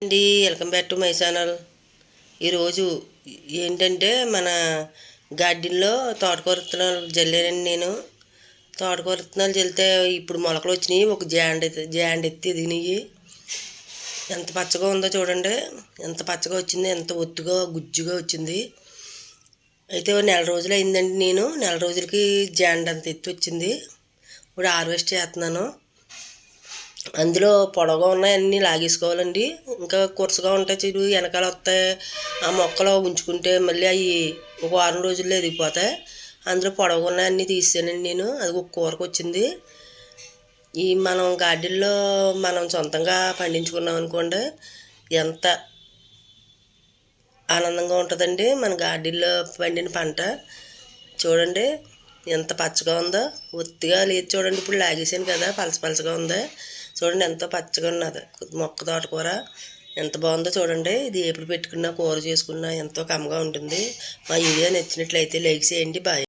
అండి, welcome back to my channel. ఈరోజు ఏంటంటే మన గార్డెన్లో తోటకూర విత్తనాలు జల్లానండి. నేను తోటకూర విత్తనాలు జల్లితే ఇప్పుడు మొలకలు వచ్చినాయి. ఒక జాండ్ ఎత్తి ఎదిగినాయి. ఎంత పచ్చగా ఉందో చూడండి. ఎంత పచ్చగా వచ్చింది, ఎంత ఒత్తుగా గుజ్జుగా వచ్చింది. అయితే నెల రోజులు అయిందండి. నేను నెల రోజులకి జాండ్ అంత ఎత్తి వచ్చింది. ఇప్పుడు హార్వెస్ట్ చేస్తున్నాను. అందులో పొడవుగా ఉన్నాయన్నీ లాగేసుకోవాలండి. ఇంకా కురసగా ఉంటాయి చెడు వెనకాల వస్తాయి. ఆ మొక్కలు ఉంచుకుంటే మళ్ళీ అవి ఒక వారం రోజుల్లో ఎదిగిపోతాయి. అందులో పొడవుగా ఉన్నాయన్నీ తీసానండి నేను. అది ఒక కూరకు వచ్చింది. ఈ మనం గార్డెన్లో మనం సొంతంగా పండించుకున్నాం అనుకోండి, ఎంత ఆనందంగా ఉంటుందండి. మన గార్డెన్లో పండిన పంట చూడండి ఎంత పచ్చగా ఉందో. ఒత్తిగా లేదు చూడండి. ఇప్పుడు లాగేసాను కదా, పలసగా ఉందా చూడండి. ఎంతో పచ్చగా ఉన్నది మొక్క తోటకూర. ఎంత బాగుందో చూడండి. ఇది ఎప్పుడు పెట్టుకున్నా కూర చేసుకున్నా ఎంతో కమ్మగా ఉంటుంది. మా వీడియో నచ్చినట్లయితే లైక్ చేయండి. బాయ్.